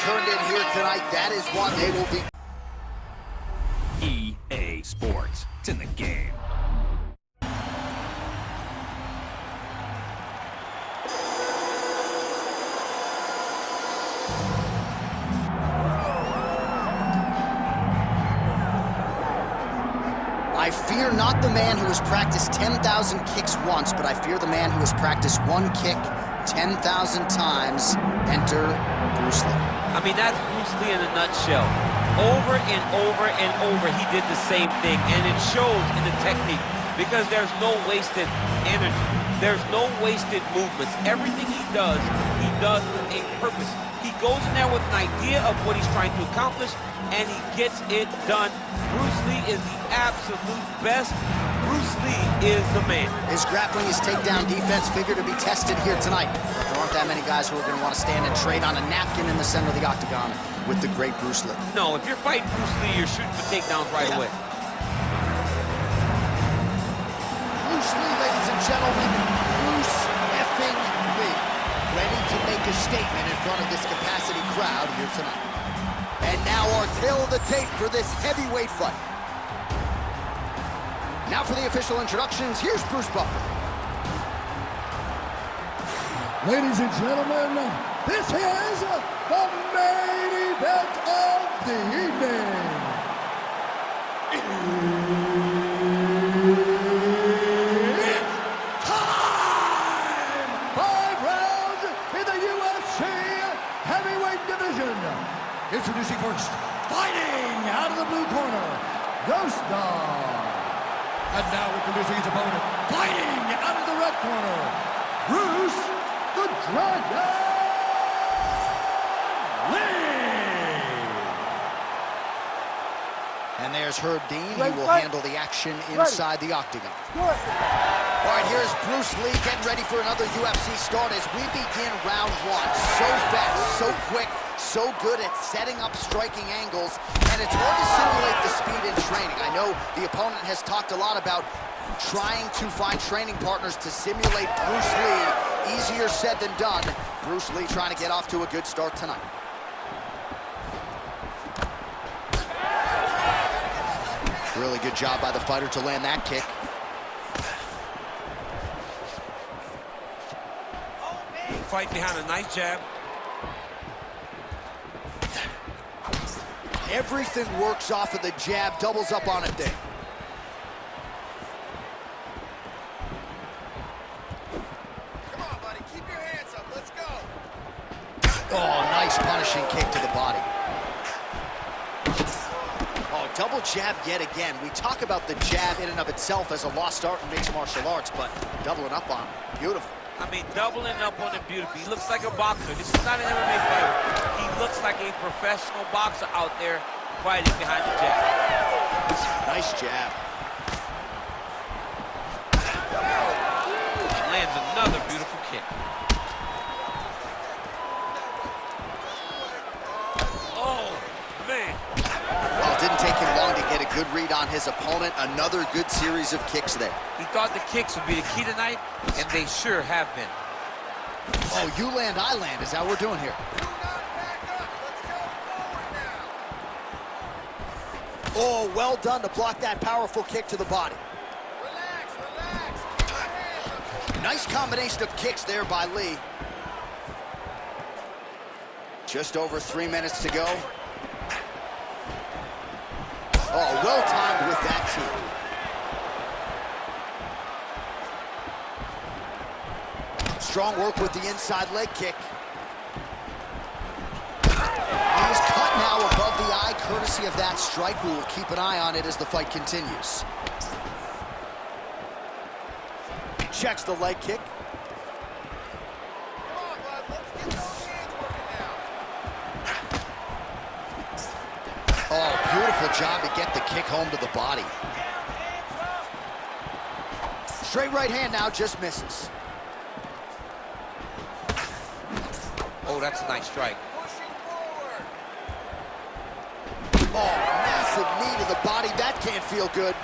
turned in here tonight. That is what they will be. EA Sports. It's in the game. I fear not the man who has practiced 10,000 kicks once, but I fear the man who has practiced one kick 10,000 times. Enter Bruce Lee. I mean, that's Bruce Lee in a nutshell. Over and over and over, he did the same thing, and it shows in the technique because there's no wasted energy. There's no wasted movements. Everything he does with a purpose. He goes in there with an idea of what he's trying to accomplish, and he gets it done. Bruce Lee is the absolute best. Bruce Lee is the man. His grappling, his takedown defense figure to be tested here tonight. There aren't that many guys who are going to want to stand and trade on a napkin in the center of the octagon with the great Bruce Lee. No, if you're fighting Bruce Lee, you're shooting for takedowns right away. Bruce Lee, ladies and gentlemen, Bruce effing Lee, ready to make a statement in front of this capacity crowd here tonight. And now our tail of the tape for this heavyweight fight. Now for the official introductions, here's Bruce Buffer. Ladies and gentlemen, this is the main event of the evening. It's time! 5 rounds in the UFC heavyweight division. Introducing first, fighting out of the blue corner, Ghost Dog. And now introducing his opponent, fighting out of the red corner, Bruce the Dragon Lee. And there's Herb Dean. He will handle the action inside the octagon. All right, here's Bruce Lee getting ready for another UFC start as we begin round 1. So fast, so quick, so good at setting up striking angles, and it's hard to simulate the speed in training. I know the opponent has talked a lot about trying to find training partners to simulate Bruce Lee. Easier said than done. Bruce Lee trying to get off to a good start tonight. Really good job by the fighter to land that kick. Fight behind a nice jab. Everything works off of the jab, doubles up on it there. Come on, buddy, keep your hands up, let's go. Oh, nice punishing kick to the body. Oh, double jab yet again. We talk about the jab in and of itself as a lost art in mixed martial arts, but doubling up on it, beautiful. I mean, doubling up on him beautifully. He looks like a boxer. This is not an MMA fighter. He looks like a professional boxer out there fighting behind the jab. Nice jab. Lands another beautiful kick. Oh, man. Well, it didn't take him long to get a good read on his opponent. Another good series of kicks there. He thought the kicks would be the key tonight, and they sure have been. Oh, you land, I land is how we're doing here. Do not back up, let's go forward now. Oh, well done to block that powerful kick to the body. Relax, relax, keep your hands up. Nice combination of kicks there by Lee. Just over 3 minutes to go. Oh, well timed with that too. Strong work with the inside leg kick. He's cut now above the eye, courtesy of that strike. We will keep an eye on it as the fight continues. Checks the leg kick. Come on, bud, let's get those hands working now. Oh, beautiful job to get the kick home to the body. Straight right hand now, just misses. Oh, that's a nice strike. Pushing forward. Oh, massive knee to the body. That can't feel good.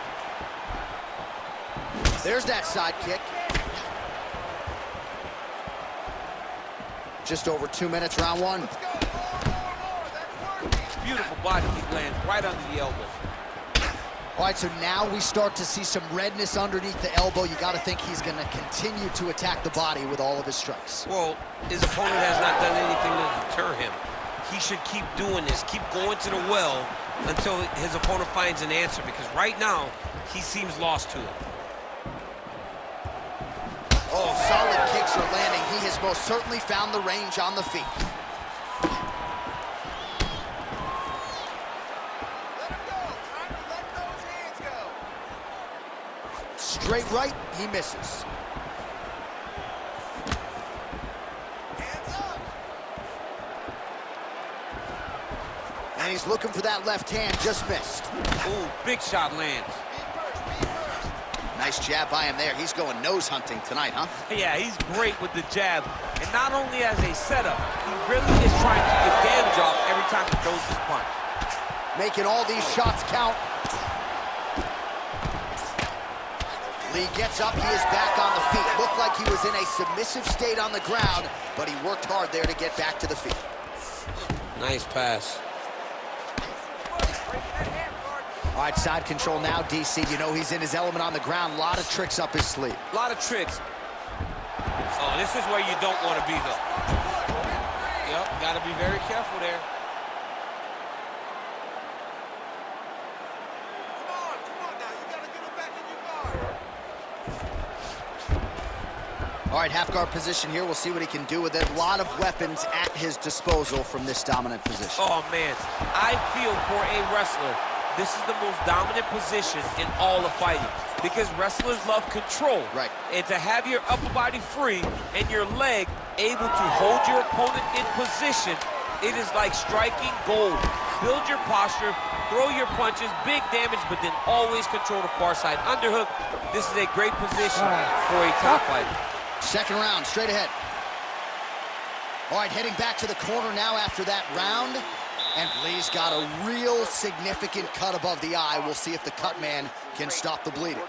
There's that side kick. Just over 2 minutes, round 1. Let's go, more. beautiful body kick lands right under the elbow. All right, so now we start to see some redness underneath the elbow. You got to think he's going to continue to attack the body with all of his strikes. Well, his opponent has not done anything to deter him. He should keep doing this, keep going to the well until his opponent finds an answer, because right now, he seems lost to it. Oh, solid kicks are landing. He has most certainly found the range on the feet. Straight right, he misses. Hands up. And he's looking for that left hand, just missed. Ooh, big shot lands. Be first, be first. Nice jab by him there. He's going nose hunting tonight, huh? Yeah, he's great with the jab. And not only as a setup, he really is trying to get damage off every time he throws his punch. Making all these shots count. Lee gets up, he is back on the feet. Looked like he was in a submissive state on the ground, but he worked hard there to get back to the feet. Nice pass. All right, side control now, DC. You know he's in his element on the ground. A lot of tricks up his sleeve. A lot of tricks. Oh, this is where you don't want to be, though. Yep, got to be very careful there. Come on now. You got to get him back in your guard. All right, half guard position here. We'll see what he can do with it. A lot of weapons at his disposal from this dominant position. Oh, man. I feel for a wrestler, this is the most dominant position in all of fighting, because wrestlers love control. Right. And to have your upper body free and your leg able to hold your opponent in position, it is like striking gold. Build your posture, throw your punches, big damage, but then always control the far side underhook. This is a great position for a top fighter. Second round, straight ahead. All right, heading back to the corner now after that round. And Lee's got a real significant cut above the eye. We'll see if the cut man can stop the bleeding.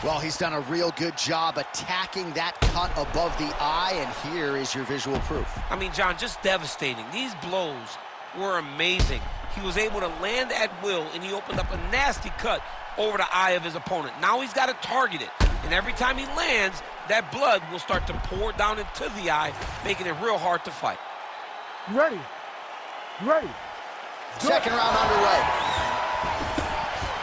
Well, he's done a real good job attacking that cut above the eye, and here is your visual proof. I mean, John, just devastating. These blows were amazing. He was able to land at will, and he opened up a nasty cut over the eye of his opponent. Now he's got to target it, and every time he lands, that blood will start to pour down into the eye, making it real hard to fight. Ready. Ready. Second round underway.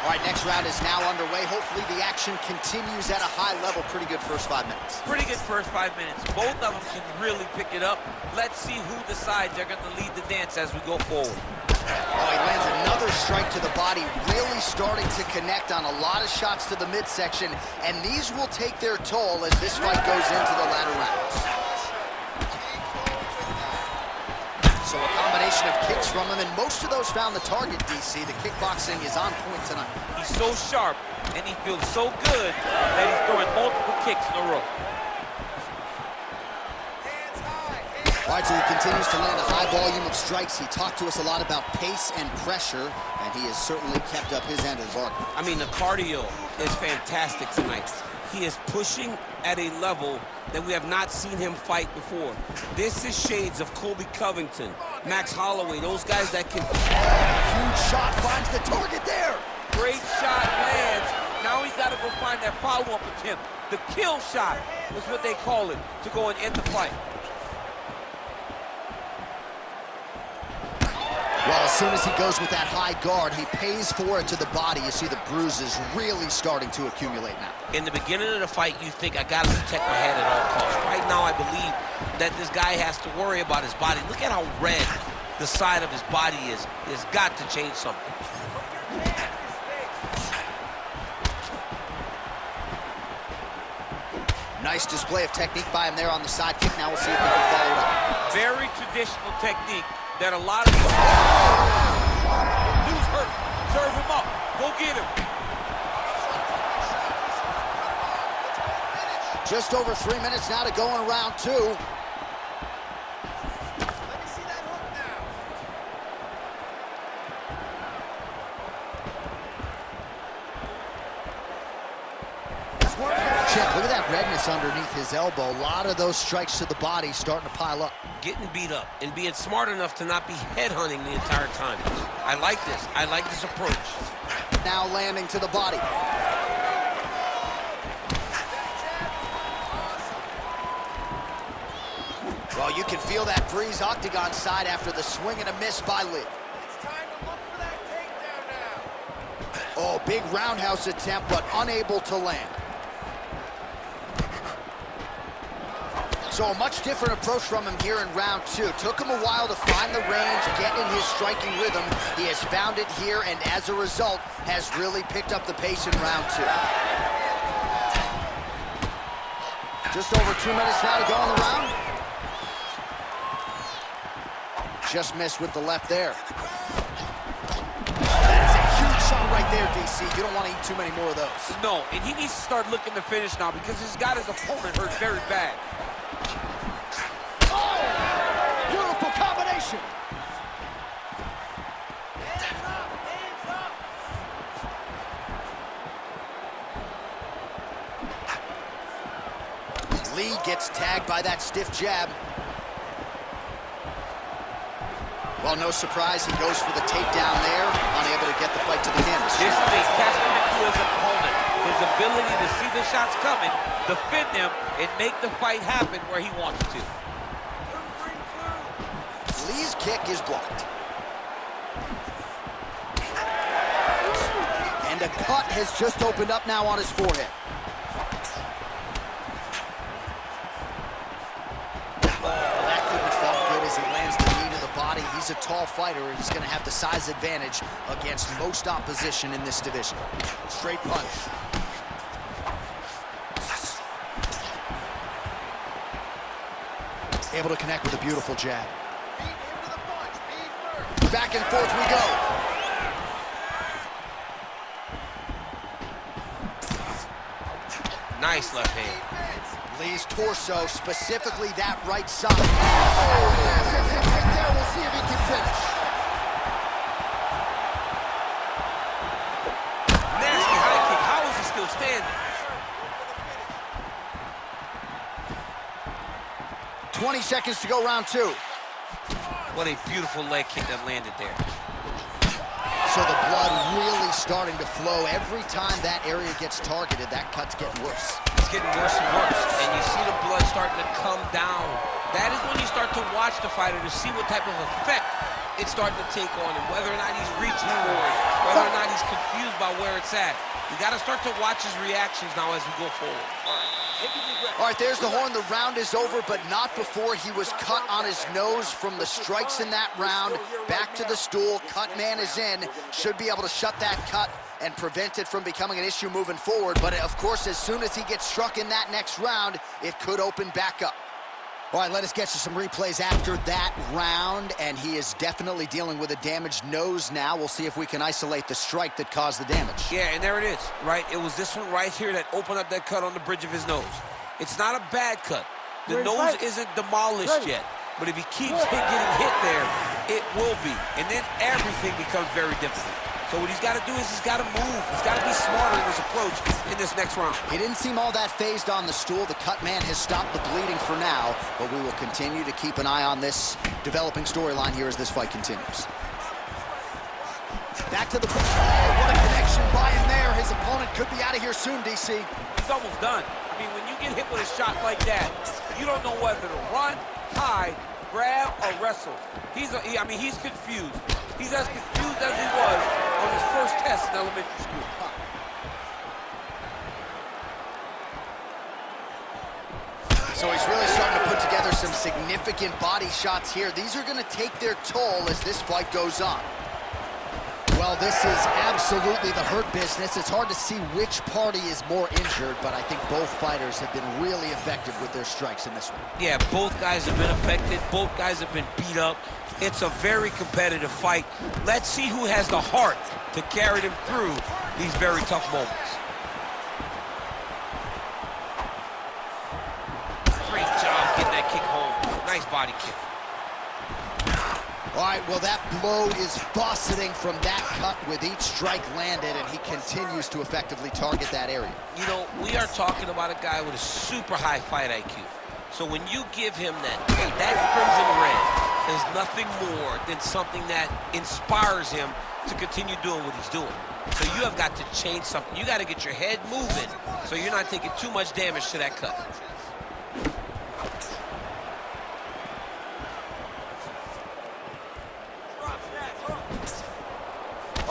All right, next round is now underway. Hopefully the action continues at a high level. Pretty good first 5 minutes. Pretty good first 5 minutes. Both of them can really pick it up. Let's see who decides they're going to lead the dance as we go forward. Oh, he lands another strike to the body, really starting to connect on a lot of shots to the midsection, and these will take their toll as this fight goes into the latter rounds. So a combination of kicks from him, and most of those found the target, DC. The kickboxing is on point tonight. He's so sharp, and he feels so good that he's throwing multiple kicks in a row. Hands high. All right, so he continues to land a high volume of strikes. He talked to us a lot about pace and pressure, and he has certainly kept up his end of the bargain. I mean, the cardio is fantastic tonight. He is pushing at a level that we have not seen him fight before. This is shades of Colby Covington, Max Holloway, those guys that can... Huge shot finds the target there. Great shot lands. Now he's got to go find that follow-up attempt. The kill shot is what they call it, to go and end the fight. Well, as soon as he goes with that high guard, he pays for it to the body. You see the bruises really starting to accumulate now. In the beginning of the fight, you think, I got to protect my head at all costs. Right now, I believe that this guy has to worry about his body. Look at how red the side of his body is. It's got to change something. Nice display of technique by him there on the side kick. Now we'll see if he can follow it up. Very traditional technique that a lot of these... Dude's hurt. Serve him up. Go get him. Just over 3 minutes now to go in round 2. Let me see that hook now. Chip, look at that redness underneath his elbow. A lot of those strikes to the body starting to pile up. Getting beat up and being smart enough to not be headhunting the entire time. I like this. I like this approach. Now landing to the body. Well, you can feel that breeze octagon side after the swing and a miss by Lee. It's time to look for that takedown now. Oh, big roundhouse attempt, but unable to land. So a much different approach from him here in round two. Took him a while to find the range, get in his striking rhythm. He has found it here, and as a result, has really picked up the pace in round two. Just over 2 minutes now to go in the round. Just missed with the left there. That is a huge shot right there, DC. You don't want to eat too many more of those. No, and he needs to start looking to finish now because he's got his opponent hurt very bad. Oh! Beautiful combination. Hands up, hands up. Lee gets tagged by that stiff jab. Well, no surprise, he goes for the takedown there, unable to get the fight to the canvas. This is a testament to his opponent. His ability to see the shots coming, defend them, and make the fight happen where he wants to. Lee's kick is blocked. And a cut has just opened up now on his forehead. That couldn't have felt good as he lands the knee to the body. He's a tall fighter, and he's going to have the size advantage against most opposition in this division. Straight punch. Able to connect with a beautiful jab. Beat him to the punch. Beat first. Back and forth we go. Nice left hand. Defense. Lee's torso, specifically that right side. Oh, massive hit right there. We'll see if he can finish. Nasty high kick. How is he still standing? 20 seconds to go, round two. What a beautiful leg kick that landed there. So the blood really starting to flow. Every time that area gets targeted, that cut's getting worse. It's getting worse and worse, and you see the blood starting to come down. That is when you start to watch the fighter to see what type of effect it's starting to take on him, whether or not he's reaching for it, whether or not he's confused by where it's at. You got to start to watch his reactions now as we go forward. All right, there's the horn. The round is over, but not before he was cut on his nose from the strikes in that round. Back to the stool. Cut man is in. Should be able to shut that cut and prevent it from becoming an issue moving forward. But, of course, as soon as he gets struck in that next round, it could open back up. All right, let us get you some replays after that round, and he is definitely dealing with a damaged nose now. We'll see if we can isolate the strike that caused the damage. Yeah, and there it is, right? It was this one right here that opened up that cut on the bridge of his nose. It's not a bad cut. The nose isn't demolished yet, but if he keeps getting hit there, it will be, and then everything becomes very difficult. So what he's got to do is he's got to move. He's got to be smarter in his approach in this next round. He didn't seem all that phased on the stool. The cut man has stopped the bleeding for now, but we will continue to keep an eye on this developing storyline here as this fight continues. Back to the... Oh, what a connection by him there. His opponent could be out of here soon, DC. He's almost done. I mean, when you get hit with a shot like that, you don't know whether to run, hide, grab, or wrestle. He's confused. He's as confused as he was on his first test in elementary school. So he's really starting to put together some significant body shots here. These are going to take their toll as this fight goes on. Well, this is absolutely the hurt business. It's hard to see which party is more injured, but I think both fighters have been really effective with their strikes in this one. Yeah, both guys have been affected. Both guys have been beat up. It's a very competitive fight. Let's see who has the heart to carry them through these very tough moments. Great job getting that kick home. Nice body kick. All right, well, that blow is buffeting from that cut with each strike landed, and he continues to effectively target that area. You know, we are talking about a guy with a super high fight IQ. So when you give him that crimson red is nothing more than something that inspires him to continue doing what he's doing. So you have got to change something. You got to get your head moving so you're not taking too much damage to that cut.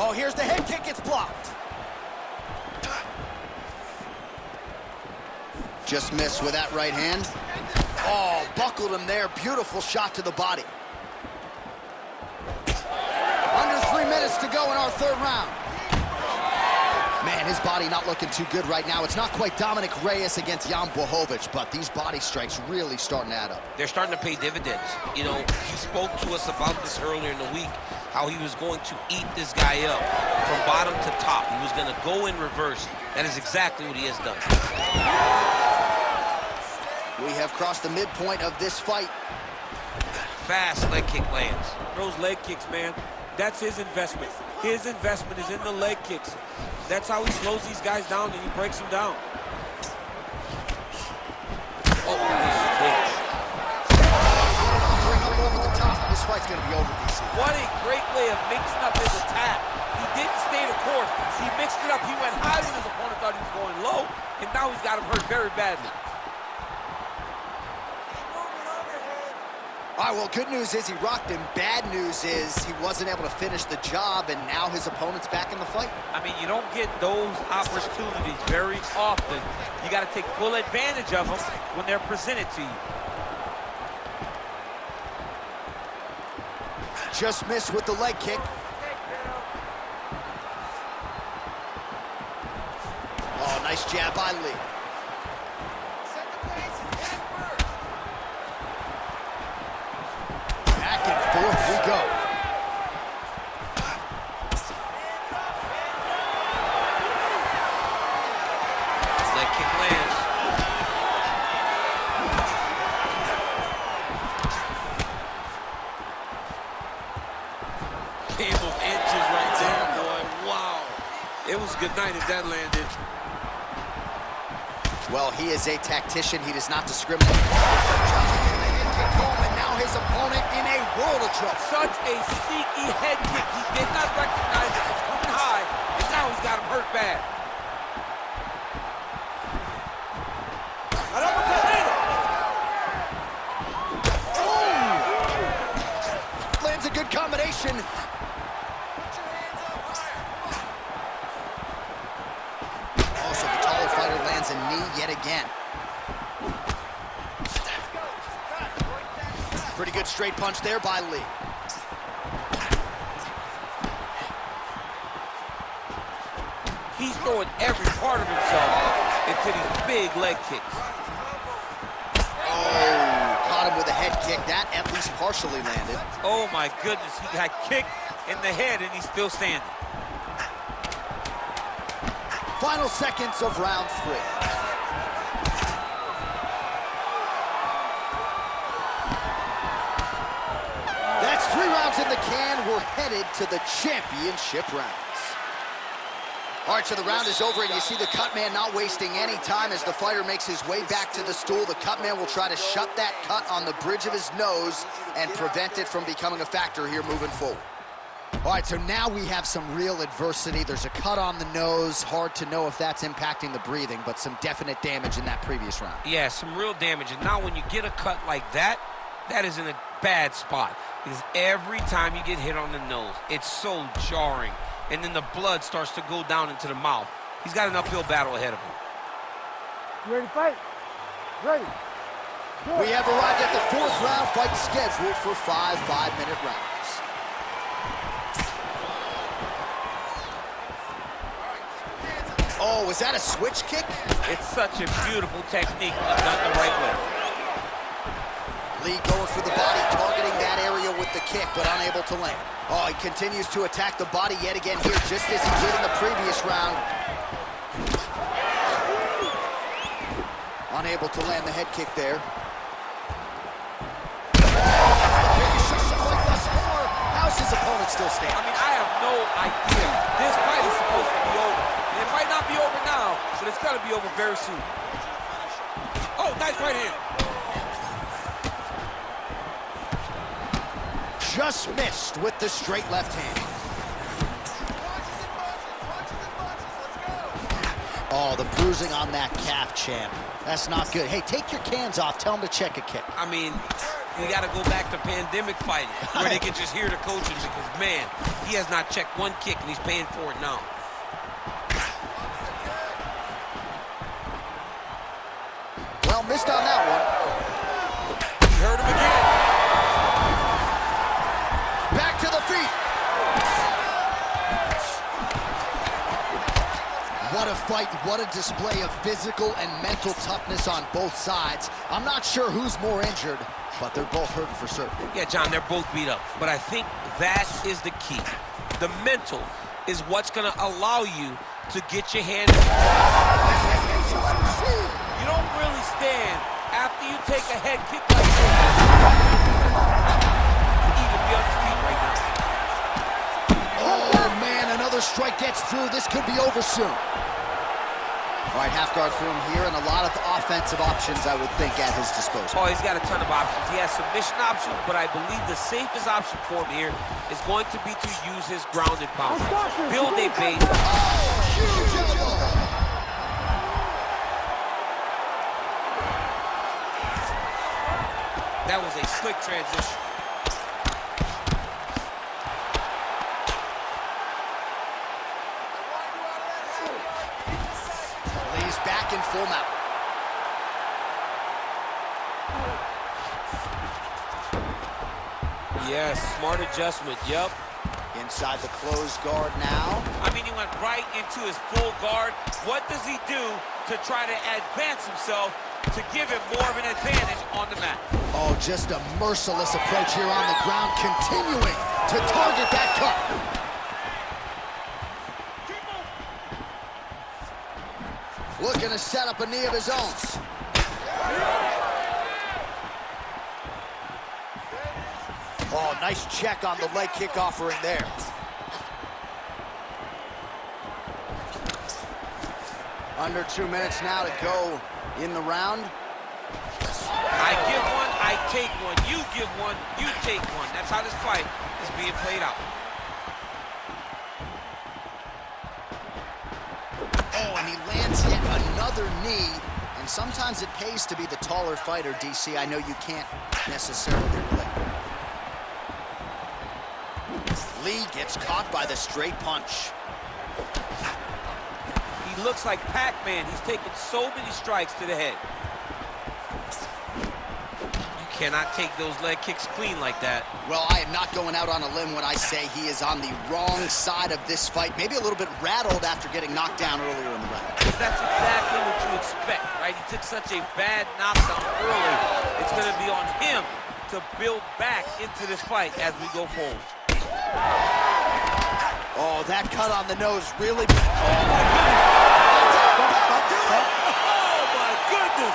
Oh, here's the head kick, it's blocked. Just missed with that right hand. Oh, buckled him there. Beautiful shot to the body. Under 3 minutes to go in our third round. Man, his body not looking too good right now. It's not quite Dominic Reyes against Jan Blachowicz, but these body strikes really starting to add up. They're starting to pay dividends. You know, he spoke to us about this earlier in the week, how he was going to eat this guy up from bottom to top. He was going to go in reverse. That is exactly what he has done. We have crossed the midpoint of this fight. Fast leg kick lands. Those leg kicks, man, that's his investment. His investment is in the leg kicks. That's how he slows these guys down and he breaks them down. Oh, nice kick. Over the top. This fight's going to be over, DC. What a great way of mixing up his attack. He didn't stay the course. He mixed it up. He went high when his opponent thought he was going low, and now he's got him hurt very badly. All right, well, good news is he rocked him. Bad news is he wasn't able to finish the job, and now his opponent's back in the fight. I mean, you don't get those opportunities very often. You got to take full advantage of them when they're presented to you. Just missed with the leg kick. Oh, nice jab by Lee. Back and forth we go. Leg kick lands. Game of inches right there, boy. Wow. It was a good night as that landed. Well, he is a tactician. He does not discriminate. And now his opponent in a world of trouble. Such a sneaky head kick. He did not recognize it was coming high, and now he's got him hurt bad. Oh! Lands a good combination. Also, the taller fighter lands a knee yet again. Pretty good straight punch there by Lee. He's throwing every part of himself into these big leg kicks. Oh, caught him with a head kick. That at least partially landed. Oh my goodness, he got kicked in the head and he's still standing. Final seconds of round 3. That's 3 rounds in the can. We're headed to the championship rounds. All right, so the round is over, and you see the cut man not wasting any time as the fighter makes his way back to the stool. The cut man will try to shut that cut on the bridge of his nose and prevent it from becoming a factor here moving forward. All right, so now we have some real adversity. There's a cut on the nose. Hard to know if that's impacting the breathing, but some definite damage in that previous round. Yeah, some real damage. And now when you get a cut like that, that is in a bad spot. Because every time you get hit on the nose, it's so jarring. And then the blood starts to go down into the mouth. He's got an uphill battle ahead of him. You ready to fight? Ready. We have arrived at the 4th round, fight scheduled for 5 5-minute rounds. Oh, was that a switch kick? It's such a beautiful technique, but done the right way. Lee going for the body, targeting that area with the kick, but unable to land. Oh, he continues to attack the body yet again here, just as he did in the previous round. Unable to land the head kick there. Oh, that's the biggest shot thus far. opponent still stands. I mean, I have no idea. This fight is supposed to be over. And it might not be over now, but it's got to be over very soon. Oh, nice right hand. Just missed with the straight left hand. Oh, the bruising on that calf, champ. That's not good. Hey, take your cans off. Tell him to check a kick. I mean, we got to go back to pandemic fighting, where they can just hear the coaches because, man, he has not checked one kick, and he's paying for it now. Well, missed on that one. He hurt him again. Back to the feet. What a fight, what a display of physical and mental toughness on both sides. I'm not sure who's more injured, but they're both hurting for certain. Yeah, John, they're both beat up, but I think that is the key. The mental is what's going to allow you to get your hand. You don't really stand after you take a head kick like this. Even be on his feet right now. Oh, man, another strike gets through. This could be over soon. All right, half guard for him here, and a lot of offensive options, I would think, at his disposal. Oh, he's got a ton of options. He has submission options, but I believe the safest option for him here is going to be to use his ground and pound. Build a base. Oh, huge elbow! That was a slick transition. He's back in full mount. Yes, smart adjustment, yep. Inside the closed guard now. I mean, he went right into his full guard. What does he do to try to advance himself to give him more of an advantage on the mat? Oh, just a merciless approach here on the ground, continuing to target that cut. Looking to set up a knee of his own. Oh, nice check on the leg kick offering there. Under 2 minutes now to go in the round. I give one, I take one. You give one, you take one. That's how this fight is being played out. Oh, and he lands yet another knee. And sometimes it pays to be the taller fighter, DC. I know you can't necessarily relate. Lee gets caught by the straight punch. He looks like Pac-Man. He's taken so many strikes to the head. You cannot take those leg kicks clean like that. Well, I am not going out on a limb when I say he is on the wrong side of this fight. Maybe a little bit rattled after getting knocked down earlier in the round. That's exactly what you expect, right? He took such a bad knockdown early. It's going to be on him to build back into this fight as we go forward. Oh, that cut on the nose really... Oh, my goodness!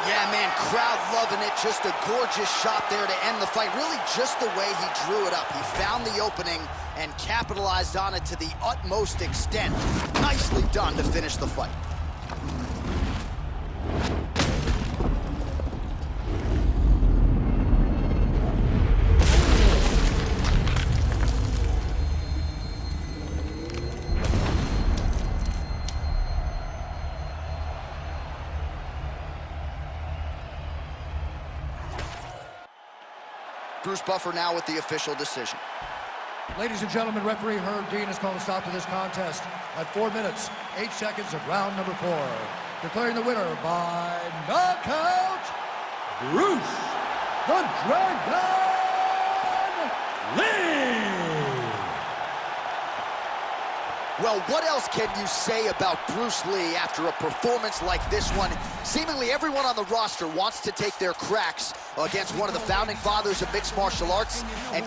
Yeah, man, crowd loving it. Just a gorgeous shot there to end the fight. Really just the way he drew it up. He found the opening and capitalized on it to the utmost extent. Nicely done to finish the fight. Bruce Buffer now with the official decision. Ladies and gentlemen, referee Herb Dean has called a stop to this contest at 4 minutes, 8 seconds of round number 4. Declaring the winner by knockout, Bruce the Dragon Lee! Well, what else can you say about Bruce Lee after a performance like this one? Seemingly everyone on the roster wants to take their cracks against one of the founding fathers of mixed martial arts and